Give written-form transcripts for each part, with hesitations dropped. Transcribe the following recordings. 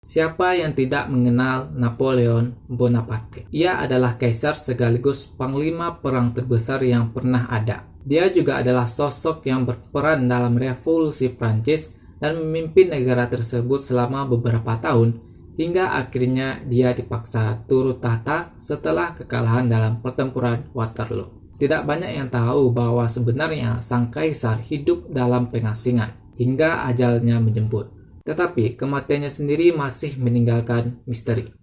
Siapa yang tidak mengenal Napoleon Bonaparte? Ia adalah kaisar sekaligus panglima perang terbesar yang pernah ada. Dia juga adalah sosok yang berperan dalam revolusi Prancis dan memimpin negara tersebut selama beberapa tahun, hingga akhirnya dia dipaksa turun tahta setelah kekalahan dalam pertempuran Waterloo. Tidak banyak yang tahu bahwa sebenarnya sang kaisar hidup dalam pengasingan hingga ajalnya menjemput. Tetapi kematiannya sendiri masih meninggalkan misteri.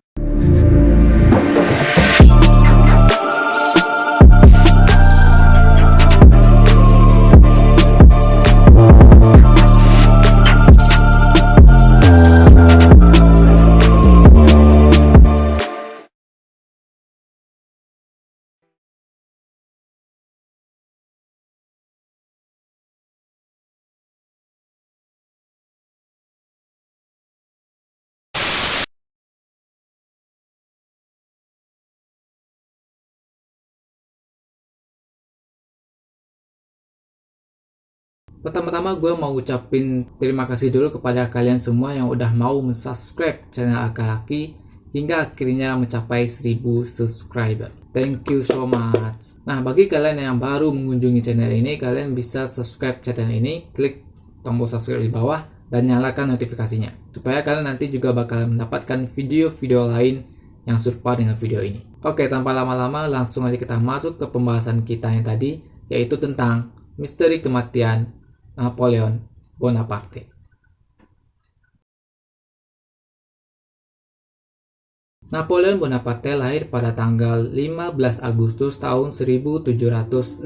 Pertama-tama gue mau ucapin terima kasih dulu kepada kalian semua yang udah mau mensubscribe channel Akalaki hingga akhirnya mencapai 1000 subscriber. Thank you so much. Nah, bagi kalian yang baru mengunjungi channel ini, kalian bisa subscribe channel ini, klik tombol subscribe di bawah dan nyalakan notifikasinya supaya kalian nanti juga bakal mendapatkan video-video lain yang serupa dengan video ini. Oke, tanpa lama-lama langsung aja kita masuk ke pembahasan kita yang tadi, yaitu tentang misteri kematian Napoleon Bonaparte. Napoleon Bonaparte lahir pada tanggal 15 Agustus tahun 1769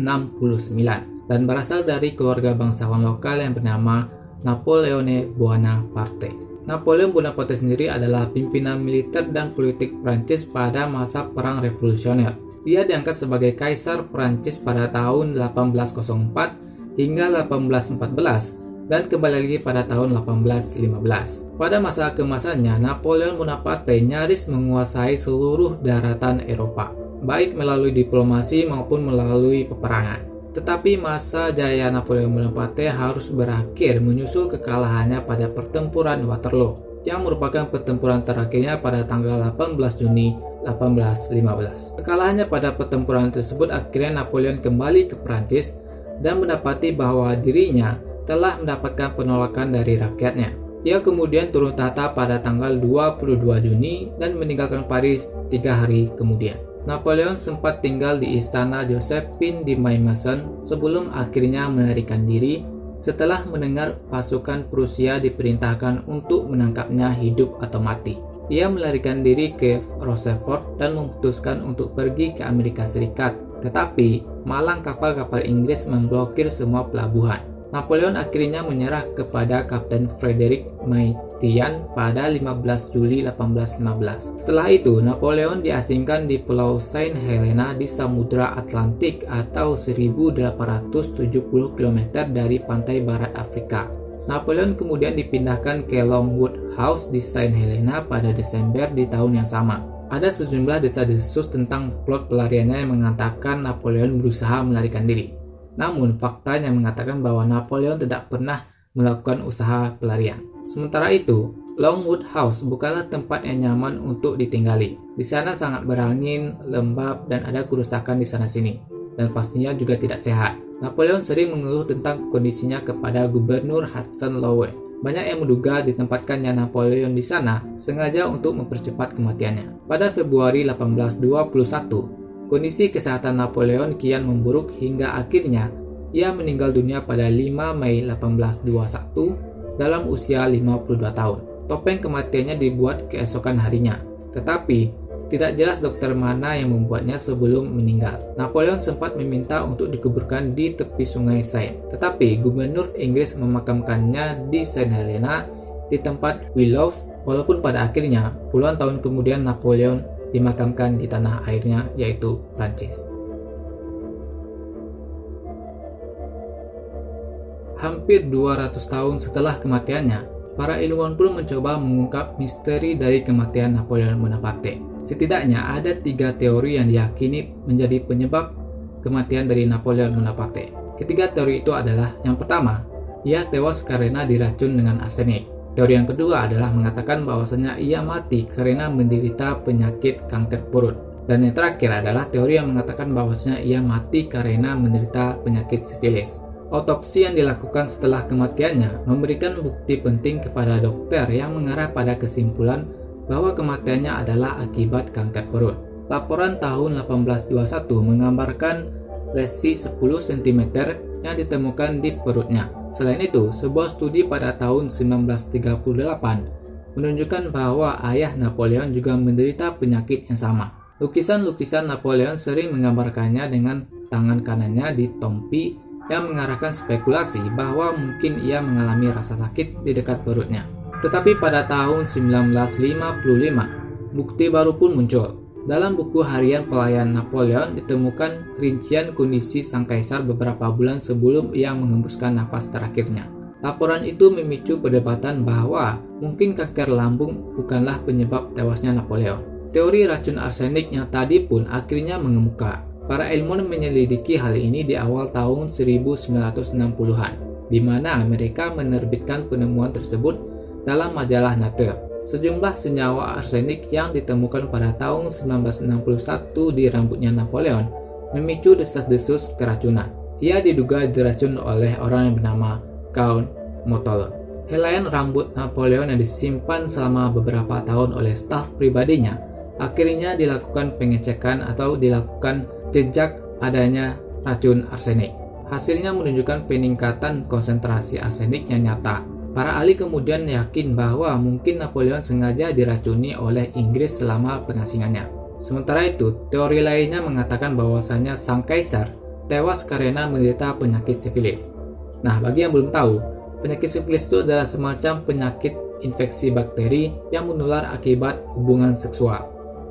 dan berasal dari keluarga bangsawan lokal yang bernama Napoleone Bonaparte. Napoleon Bonaparte sendiri adalah pimpinan militer dan politik Prancis pada masa Perang Revolusioner. Dia diangkat sebagai Kaisar Prancis pada tahun 1804 hingga 1814 dan kembali lagi pada tahun 1815. Pada masa keemasannya, Napoleon Bonaparte nyaris menguasai seluruh daratan Eropa, baik melalui diplomasi maupun melalui peperangan. Tetapi masa jaya Napoleon Bonaparte harus berakhir menyusul kekalahannya pada pertempuran Waterloo, yang merupakan pertempuran terakhirnya pada tanggal 18 Juni 1815. Kekalahannya pada pertempuran tersebut akhirnya Napoleon kembali ke Prancis dan mendapati bahwa dirinya telah mendapatkan penolakan dari rakyatnya. Ia kemudian turun tahta pada tanggal 22 Juni dan meninggalkan Paris 3 hari kemudian. Napoleon sempat tinggal di istana Josephine di Maimason sebelum akhirnya melarikan diri setelah mendengar pasukan Prusia diperintahkan untuk menangkapnya hidup atau mati. Ia melarikan diri ke Rochefort dan memutuskan untuk pergi ke Amerika Serikat. Tetapi malang kapal-kapal Inggris memblokir semua pelabuhan. Napoleon akhirnya menyerah kepada Kapten Frederick Maitland pada 15 Juli 1815. Setelah itu, Napoleon diasingkan di Pulau Saint Helena di Samudra Atlantik atau 1870 km dari pantai barat Afrika. Napoleon kemudian dipindahkan ke Longwood House di Saint Helena pada Desember di tahun yang sama. Ada sejumlah desas-desus tentang plot pelariannya yang mengatakan Napoleon berusaha melarikan diri. Namun faktanya mengatakan bahwa Napoleon tidak pernah melakukan usaha pelarian. Sementara itu, Longwood House bukanlah tempat yang nyaman untuk ditinggali. Di sana sangat berangin, lembab, dan ada kerusakan di sana-sini. Dan pastinya juga tidak sehat. Napoleon sering mengeluh tentang kondisinya kepada Gubernur Hudson Lowe. Banyak yang menduga ditempatkannya Napoleon di sana sengaja untuk mempercepat kematiannya. Pada Februari 1821, kondisi kesehatan Napoleon kian memburuk hingga akhirnya ia meninggal dunia pada 5 Mei 1821 dalam usia 52 tahun. Topeng kematiannya dibuat keesokan harinya, tetapi tidak jelas dokter mana yang membuatnya sebelum meninggal. Napoleon sempat meminta untuk dikuburkan di tepi sungai Seine, tetapi gubernur Inggris memakamkannya di Saint Helena di tempat Willows, walaupun pada akhirnya puluhan tahun kemudian Napoleon dimakamkan di tanah airnya, yaitu Prancis. Hampir 200 tahun setelah kematiannya, para ilmuwan pun mencoba mengungkap misteri dari kematian Napoleon Bonaparte. Setidaknya ada 3 teori yang diyakini menjadi penyebab kematian dari Napoleon Bonaparte. Ketiga teori itu adalah, yang pertama, ia tewas karena diracun dengan arsenik. Teori yang kedua adalah mengatakan bahwasanya ia mati karena menderita penyakit kanker perut. Dan yang terakhir adalah teori yang mengatakan bahwasanya ia mati karena menderita penyakit sifilis. Otopsi yang dilakukan setelah kematiannya memberikan bukti penting kepada dokter yang mengarah pada kesimpulan bahwa kematiannya adalah akibat kanker perut. Laporan tahun 1821 menggambarkan lesi 10 cm yang ditemukan di perutnya. Selain itu, sebuah studi pada tahun 1938 menunjukkan bahwa ayah Napoleon juga menderita penyakit yang sama. Lukisan-lukisan Napoleon sering menggambarkannya dengan tangan kanannya ditompi yang mengarahkan spekulasi bahwa mungkin ia mengalami rasa sakit di dekat perutnya. Tetapi pada tahun 1955, bukti baru pun muncul. Dalam buku harian pelayan Napoleon ditemukan rincian kondisi sang kaisar beberapa bulan sebelum ia mengembuskan nafas terakhirnya. Laporan itu memicu perdebatan bahwa mungkin kanker lambung bukanlah penyebab tewasnya Napoleon. Teori racun arsenik yang tadi pun akhirnya mengemuka. Para ilmuwan menyelidiki hal ini di awal tahun 1960-an, di mana Amerika menerbitkan penemuan tersebut dalam majalah Nature. Sejumlah senyawa arsenik yang ditemukan pada tahun 1961 di rambutnya Napoleon memicu desas-desus keracunan. Ia diduga diracun oleh orang yang bernama Count Montholon. Helaian rambut Napoleon yang disimpan selama beberapa tahun oleh staf pribadinya akhirnya dilakukan pengecekan atau dilakukan jejak adanya racun arsenik. Hasilnya menunjukkan peningkatan konsentrasi arsenik yang nyata. Para ahli kemudian yakin bahwa mungkin Napoleon sengaja diracuni oleh Inggris selama pengasingannya. Sementara itu, teori lainnya mengatakan bahwasanya sang kaisar tewas karena menderita penyakit sifilis. Nah, bagi yang belum tahu, penyakit sifilis itu adalah semacam penyakit infeksi bakteri yang menular akibat hubungan seksual.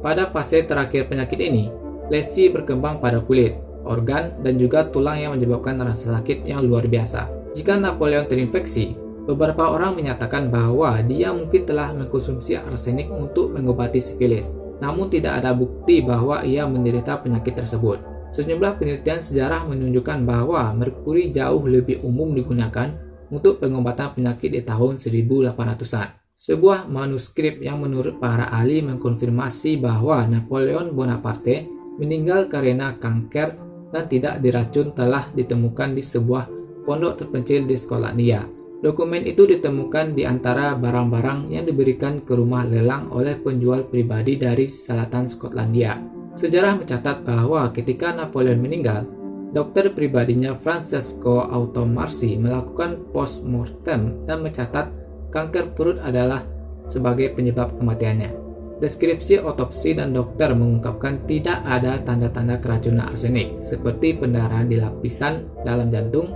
Pada fase terakhir penyakit ini, lesi berkembang pada kulit, organ, dan juga tulang yang menyebabkan rasa sakit yang luar biasa. Jika Napoleon terinfeksi, beberapa orang menyatakan bahwa dia mungkin telah mengkonsumsi arsenik untuk mengobati sifilis, namun tidak ada bukti bahwa ia menderita penyakit tersebut. Sejumlah penelitian sejarah menunjukkan bahwa merkuri jauh lebih umum digunakan untuk pengobatan penyakit di tahun 1800-an. Sebuah manuskrip yang menurut para ahli mengkonfirmasi bahwa Napoleon Bonaparte meninggal karena kanker dan tidak diracun telah ditemukan di sebuah pondok terpencil di Skotlandia. Dokumen itu ditemukan di antara barang-barang yang diberikan ke rumah lelang oleh penjual pribadi dari selatan Skotlandia. Sejarah mencatat bahwa ketika Napoleon meninggal, dokter pribadinya Francesco Automarsi melakukan post-mortem dan mencatat kanker perut adalah sebagai penyebab kematiannya. Deskripsi otopsi dan dokter mengungkapkan tidak ada tanda-tanda keracunan arsenik seperti pendarahan di lapisan dalam jantung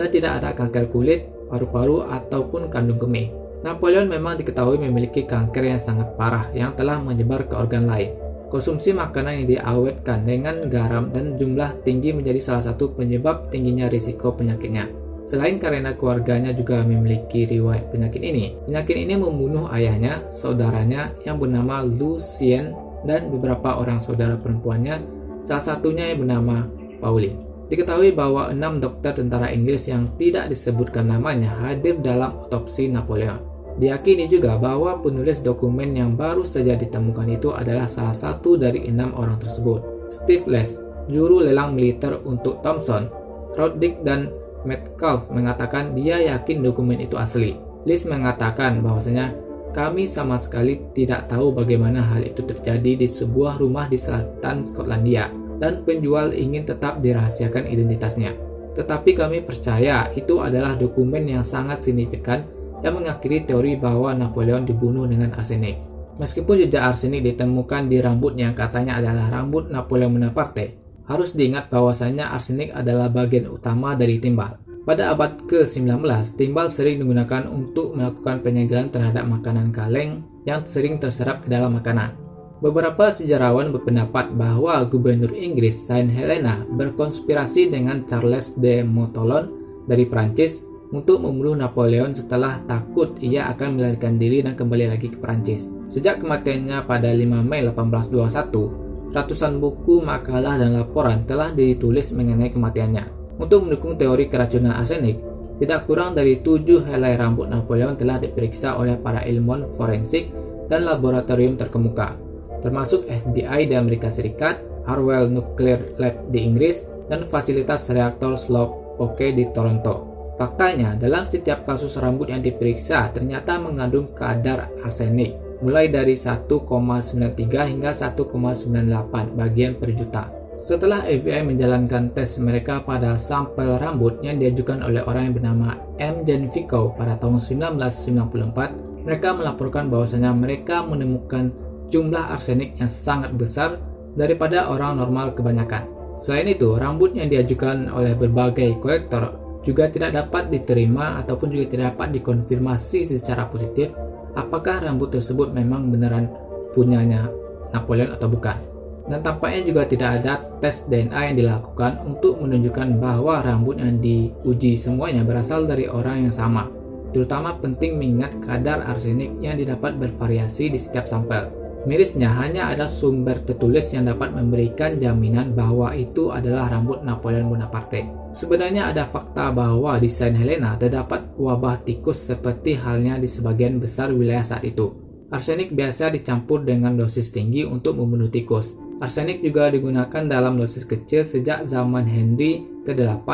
dan tidak ada kanker kulit, paru-paru, ataupun kandung kemih. Napoleon memang diketahui memiliki kanker yang sangat parah yang telah menyebar ke organ lain. Konsumsi makanan yang diawetkan dengan garam dan jumlah tinggi menjadi salah satu penyebab tingginya risiko penyakitnya. Selain karena keluarganya juga memiliki riwayat penyakit ini membunuh ayahnya, saudaranya yang bernama Lucien, dan beberapa orang saudara perempuannya, salah satunya yang bernama Pauline. Diketahui bahwa 6 dokter tentara Inggris yang tidak disebutkan namanya hadir dalam otopsi Napoleon. Diyakini juga bahwa penulis dokumen yang baru saja ditemukan itu adalah salah satu dari 6 orang tersebut. Steve Les, juru lelang militer untuk Thomson, Roddick, dan Metcalfe mengatakan dia yakin dokumen itu asli. Les mengatakan bahwasanya kami sama sekali tidak tahu bagaimana hal itu terjadi di sebuah rumah di selatan Skotlandia, dan penjual ingin tetap dirahasiakan identitasnya. Tetapi kami percaya itu adalah dokumen yang sangat signifikan yang mengakhiri teori bahwa Napoleon dibunuh dengan arsenik. Meskipun jejak arsenik ditemukan di rambut yang katanya adalah rambut Napoleon Bonaparte, harus diingat bahwasanya arsenik adalah bagian utama dari timbal. Pada abad ke-19, timbal sering digunakan untuk melakukan penyegelan terhadap makanan kaleng yang sering terserap ke dalam makanan. Beberapa sejarawan berpendapat bahwa Gubernur Inggris Saint Helena berkonspirasi dengan Charles de Montholon dari Prancis untuk membunuh Napoleon setelah takut ia akan melarikan diri dan kembali lagi ke Prancis. Sejak kematiannya pada 5 Mei 1821, ratusan buku, makalah, dan laporan telah ditulis mengenai kematiannya. Untuk mendukung teori keracunan arsenik, Tidak kurang dari 7 helai rambut Napoleon telah diperiksa oleh para ilmuwan forensik dan laboratorium terkemuka, termasuk FBI di Amerika Serikat, Harwell Nuclear Lab di Inggris, dan fasilitas reaktor Slowpoke di Toronto. Faktanya, dalam setiap kasus rambut yang diperiksa ternyata mengandung kadar arsenik, mulai dari 1,93 hingga 1,98 bagian per juta. Setelah FBI menjalankan tes mereka pada sampel rambut yang diajukan oleh orang yang bernama M. Genfico pada tahun 1994, mereka melaporkan bahwasanya mereka menemukan jumlah arsenik yang sangat besar daripada orang normal kebanyakan. Selain itu, rambut yang diajukan oleh berbagai kolektor juga tidak dapat diterima ataupun juga tidak dapat dikonfirmasi secara positif apakah rambut tersebut memang beneran punyanya Napoleon atau bukan. Dan tampaknya juga tidak ada tes DNA yang dilakukan untuk menunjukkan bahwa rambut yang diuji semuanya berasal dari orang yang sama. Terutama penting mengingat kadar arsenik yang didapat bervariasi di setiap sampel. Mirisnya, hanya ada sumber tertulis yang dapat memberikan jaminan bahwa itu adalah rambut Napoleon Bonaparte. Sebenarnya ada fakta bahwa di Saint Helena terdapat wabah tikus seperti halnya di sebagian besar wilayah saat itu. Arsenik biasa dicampur dengan dosis tinggi untuk membunuh tikus. Arsenik juga digunakan dalam dosis kecil sejak zaman Henry ke-8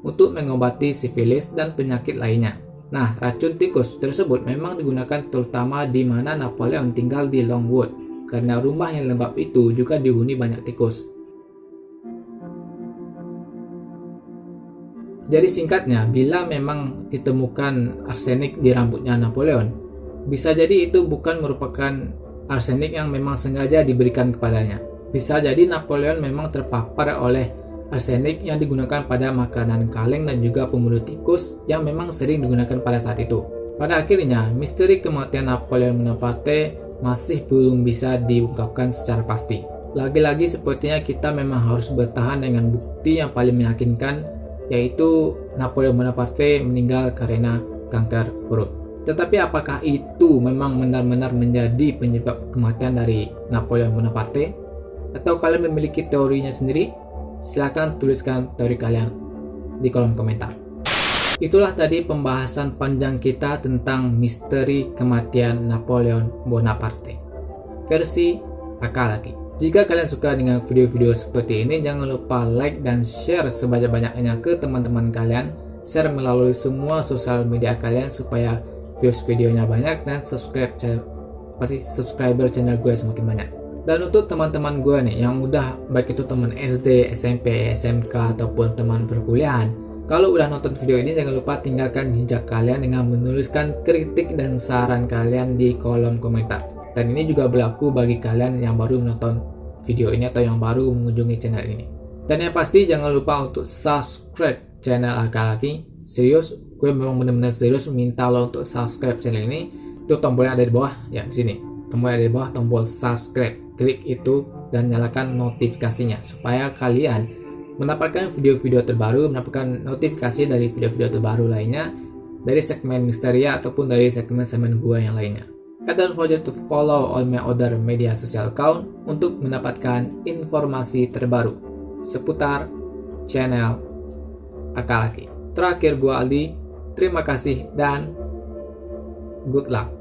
untuk mengobati sifilis dan penyakit lainnya. Nah, racun tikus tersebut memang digunakan terutama di mana Napoleon tinggal di Longwood, karena rumah yang lembab itu juga dihuni banyak tikus. Jadi singkatnya, bila memang ditemukan arsenik di rambutnya Napoleon, bisa jadi itu bukan merupakan arsenik yang memang sengaja diberikan kepadanya. Bisa jadi Napoleon memang terpapar oleh arsenik yang digunakan pada makanan kaleng dan juga pembunuh tikus yang memang sering digunakan pada saat itu. Pada akhirnya, misteri kematian Napoleon Bonaparte masih belum bisa diungkapkan secara pasti. Lagi-lagi sepertinya kita memang harus bertahan dengan bukti yang paling meyakinkan, yaitu Napoleon Bonaparte meninggal karena kanker perut. Tetapi apakah itu memang benar-benar menjadi penyebab kematian dari Napoleon Bonaparte? Atau kalian memiliki teorinya sendiri? Silahkan tuliskan teori kalian di kolom komentar. Itulah tadi pembahasan panjang kita tentang misteri kematian Napoleon Bonaparte versi Akalaki. Jika kalian suka dengan video-video seperti ini, jangan lupa like dan share sebanyak-banyaknya ke teman-teman kalian. Share melalui semua sosial media kalian supaya views videonya banyak dan subscriber channel gue semakin banyak. Dan untuk teman-teman gue nih yang udah baik itu teman SD, SMP, SMK ataupun teman perkuliahan, kalau udah nonton video ini jangan lupa tinggalkan jejak kalian dengan menuliskan kritik dan saran kalian di kolom komentar. Dan ini juga berlaku bagi kalian yang baru menonton video ini atau yang baru mengunjungi channel ini. Dan yang pasti jangan lupa untuk subscribe channel Akalaki. Serius, gue memang benar-benar serius minta lo untuk subscribe channel ini. Itu tombol yang ada di bawah, ya di sini. Tombol yang ada di bawah, tombol subscribe. Klik itu dan nyalakan notifikasinya supaya kalian mendapatkan video-video terbaru, mendapatkan notifikasi dari video-video terbaru lainnya dari segmen Misteria ataupun dari segmen-segmen gua yang lainnya. And don't forget to follow all my other media social account untuk mendapatkan informasi terbaru seputar channel Akalaki. Terakhir gua Aldi, terima kasih dan good luck.